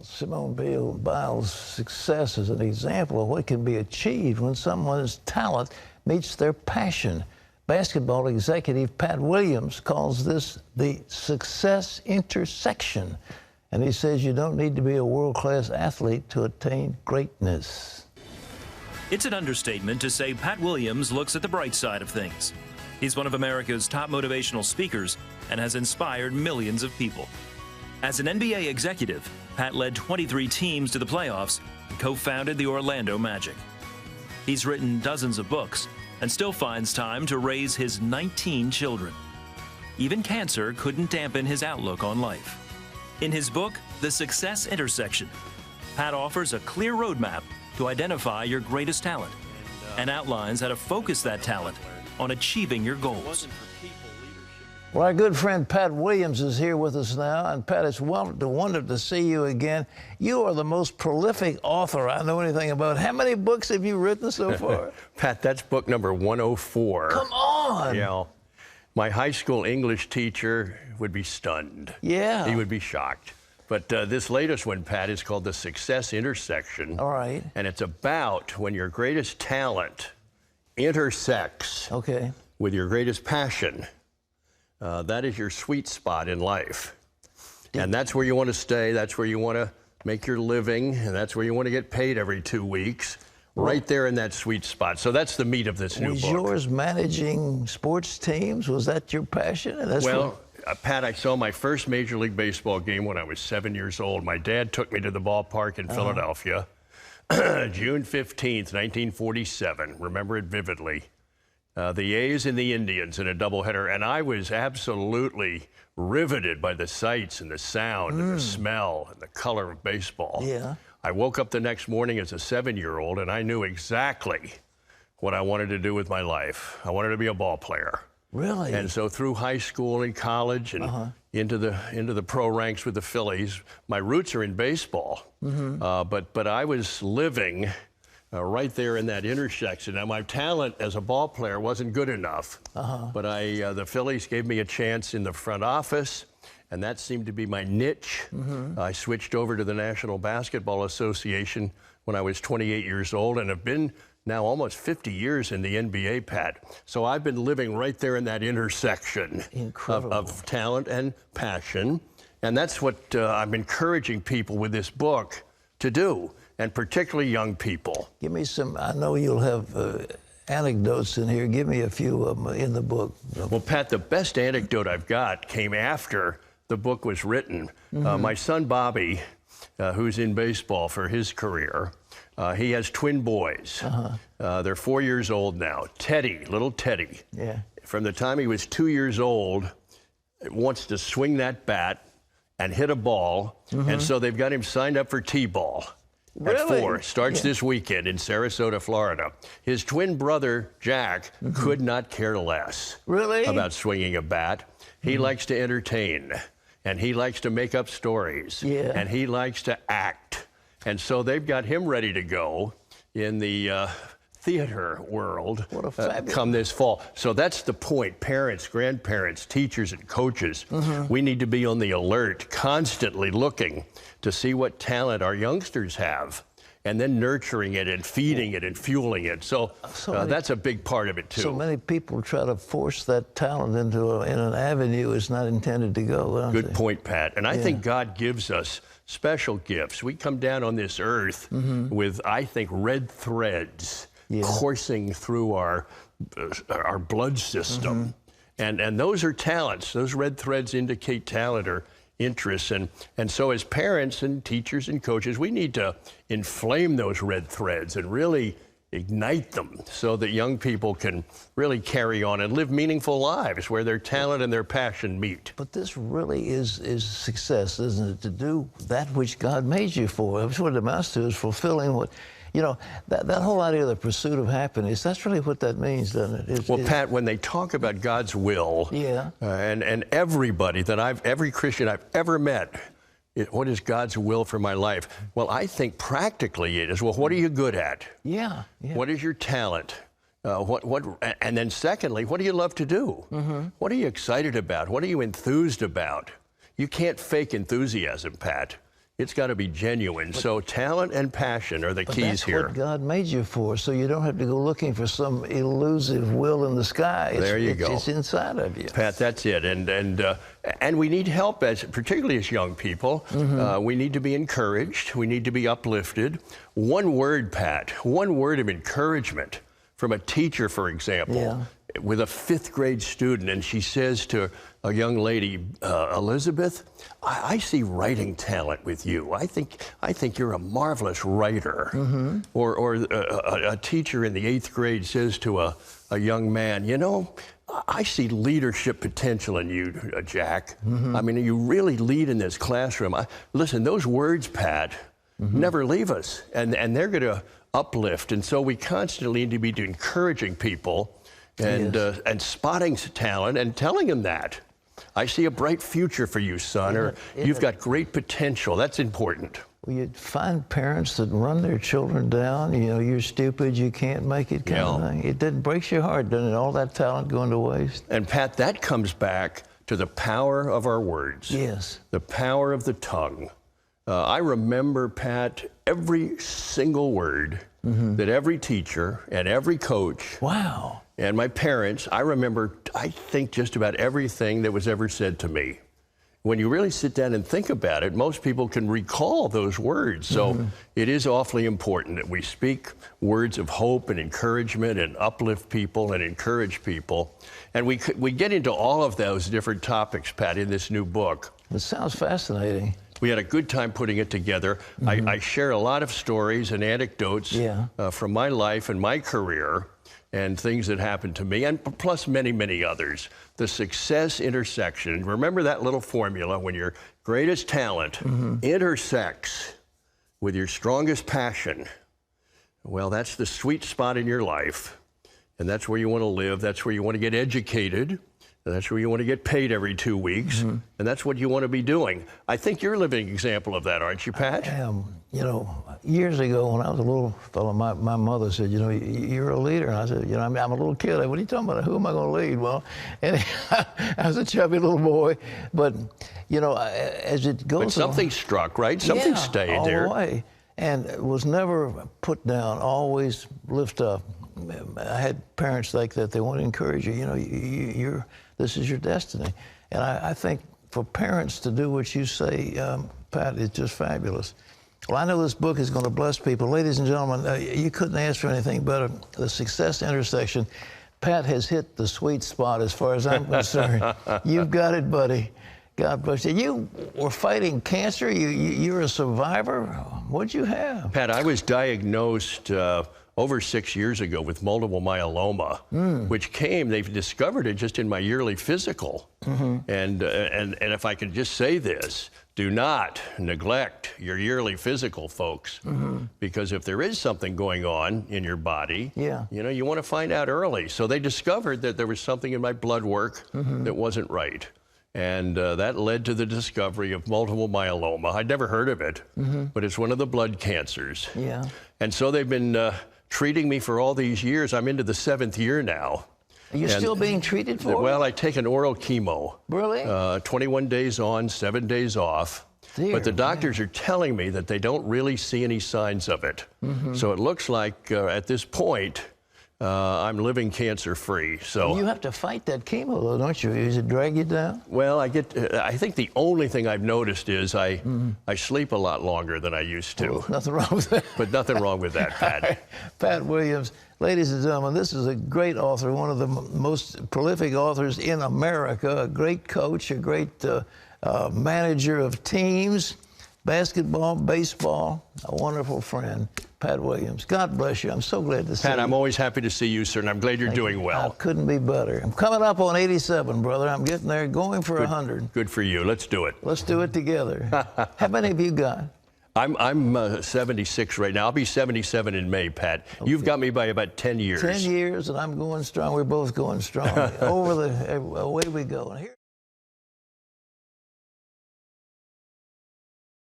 Simone Biles' success is an example of what can be achieved when someone's talent meets their passion. Basketball executive Pat Williams calls this the success intersection. And he says you don't need to be a world-class athlete to attain greatness. It's an understatement to say Pat Williams looks at the bright side of things. He's one of America's top motivational speakers and has inspired millions of people. As an NBA executive, Pat led 23 teams to the playoffs and co-founded the Orlando Magic. He's written dozens of books and still finds time to raise his 19 children. Even cancer couldn't dampen his outlook on life. In his book, The Success Intersection, Pat offers a clear roadmap to identify your greatest talent and outlines how to focus that talent on achieving your goals. Well, our good friend Pat Williams is here with us now. And Pat, it's wonderful to see you again. You are the most prolific author I know anything about. How many books have you written so far? Pat, that's book number 104. Come on! Yeah. My high school English teacher would be stunned. Yeah. He would be shocked. But this latest one, Pat, is called The Success Intersection. All right. And it's about when your greatest talent intersects with your greatest passion. That is your sweet spot in life. And that's where you want to stay. That's where you want to make your living. And that's where you want to get paid every 2 weeks. Right there in that sweet spot. So that's the meat of this new book. Was yours managing sports teams? Was that your passion? Well, Pat, I saw my first Major League Baseball game when I was 7 years old. My dad took me to the ballpark in Philadelphia, June 15th, 1947. Remember it vividly. The A's and the Indians in a doubleheader, and I was absolutely riveted by the sights and the sound and the smell and the color of baseball. Yeah. I woke up the next morning as a 7-year-old, and I knew exactly what I wanted to do with my life. I wanted to be a ball player. Really? And so through high school and college and into the pro ranks with the Phillies, my roots are in baseball. But I was living right there in that intersection. Now, my talent as a ball player wasn't good enough, but the Phillies gave me a chance in the front office, and that seemed to be my niche. I switched over to the National Basketball Association when I was 28 years old and have been now almost 50 years in the NBA, Pat. So I've been living right there in that intersection of talent and passion, and that's what I'm encouraging people with this book to do, and particularly young people. Give me some, I know you'll have anecdotes in here. Give me a few of them in the book. Well, Pat, the best anecdote I've got came after the book was written. My son, Bobby, who's in baseball for his career, he has twin boys. They're 4 years old now. Teddy, little Teddy, from the time he was 2 years old, wants to swing that bat and hit a ball, and so they've got him signed up for T-ball. At 4, starts this weekend in Sarasota, Florida. His twin brother, Jack, could not care less about swinging a bat. He likes to entertain, and he likes to make up stories, and he likes to act. And so they've got him ready to go in the theater world come this fall. So that's the point. Parents, grandparents, teachers, and coaches, we need to be on the alert, constantly looking to see what talent our youngsters have, and then nurturing it and feeding it and fueling it. So that's a big part of it, too. So many people try to force that talent into in an avenue it's not intended to go, don't Good they? point, Pat. And I think God gives us special gifts. We come down on this earth with, I think, red threads coursing through our blood system. And those are talents. Those red threads indicate talent or interests. And so as parents and teachers and coaches, we need to inflame those red threads and really ignite them so that young people can really carry on and live meaningful lives where their talent and their passion meet. But this really is success, isn't it? To do that which God made you for. That's what it amounts to, is fulfilling what, you know, that whole idea of the pursuit of happiness, that's really what that means, doesn't it? Well, Pat, when they talk about God's will, and everybody every Christian I've ever met, what is God's will for my life? Well, I think practically it is, well, what are you good at? What is your talent? And then secondly, what do you love to do? What are you excited about? What are you enthused about? You can't fake enthusiasm, Pat. It's got to be genuine. So talent and passion are the keys here. That's what God made you for, so you don't have to go looking for some elusive will in the sky. There you go. It's inside of you. Pat, that's it. And we need help, particularly as young people. We need to be encouraged. We need to be uplifted. One word, Pat, one word of encouragement from a teacher, for example, with a 5th grade student, and she says to a young lady, Elizabeth, I see writing talent with you. I think you're a marvelous writer. Or a teacher in the 8th grade says to a young man, you know, I see leadership potential in you, Jack. I mean, you really lead in this classroom. Listen, those words, Pat, never leave us, and they're going to uplift. And so we constantly need to be encouraging people and spotting talent and telling them that. I see a bright future for you, son, or you've got great potential. That's important. Well, you find parents that run their children down. You know, you're stupid, you can't make it kind of thing. It breaks your heart, doesn't it? All that talent going to waste. And Pat, that comes back to the power of our words. Yes. The power of the tongue. I remember, Pat, every single word that every teacher and every coach and my parents, I remember, I think, just about everything that was ever said to me. When you really sit down and think about it, most people can recall those words. So it is awfully important that we speak words of hope and encouragement and uplift people and encourage people. And we get into all of those different topics, Pat, in this new book. It sounds fascinating. We had a good time putting it together. I share a lot of stories and anecdotes from my life and my career and things that happened to me, and plus many, many others. The success intersection. Remember that little formula: when your greatest talent intersects with your strongest passion, well, that's the sweet spot in your life. And that's where you want to live. That's where you want to get educated. That's where you want to get paid every 2 weeks, and that's what you want to be doing. I think you're a living example of that, aren't you, Pat? I am. You know, years ago when I was a little fellow, my mother said, you know, you're a leader. And I said, you know, I'm a little kid. What are you talking about? Who am I going to lead? Well, and I was a chubby little boy. But, you know, as it goes But something struck, right? Something stayed all there. The way. And it was never put down, always lift up. I had parents like that. They want to encourage you. You know, this is your destiny. And I think for parents to do what you say, Pat, is just fabulous. Well, I know this book is going to bless people. Ladies and gentlemen, you couldn't ask for anything better. The success intersection. Pat has hit the sweet spot as far as I'm concerned. You've got it, buddy. God bless you. You were fighting cancer. You're a survivor. What'd you have? Pat, I was diagnosed over 6 years ago with multiple myeloma, which they've discovered it just in my yearly physical. And if I could just say this, do not neglect your yearly physical, folks, because if there is something going on in your body, you know, you want to find out early. So they discovered that there was something in my blood work that wasn't right. And that led to the discovery of multiple myeloma. I'd never heard of it, but it's one of the blood cancers. And so they've been treating me for all these years. I'm into the 7th year now. Are you still being treated for it? Well, I take an oral chemo. Really? 21 days on, 7 days off. But the doctors are telling me that they don't really see any signs of it. So it looks like at this point, I'm living cancer-free. So you have to fight that chemo, though, don't you? Does it drag you down? Well, I think the only thing I've noticed is I sleep a lot longer than I used to. Oh, nothing wrong with that. But nothing wrong with that, Pat. Pat Williams, ladies and gentlemen, this is a great author, one of the most prolific authors in America, a great coach, a great manager of teams, basketball, baseball, a wonderful friend. Pat Williams. God bless you. I'm so glad to see you. Pat, I'm always happy to see you, sir, and I'm glad you're doing well. I couldn't be better. I'm coming up on 87, brother. I'm getting there, going for 100. Good for you. Let's do it. Let's do it together. How many have you got? I'm 76 right now. I'll be 77 in May, Pat. Okay. You've got me by about 10 years. 10 years, and I'm going strong. We're both going strong. Away we go. And here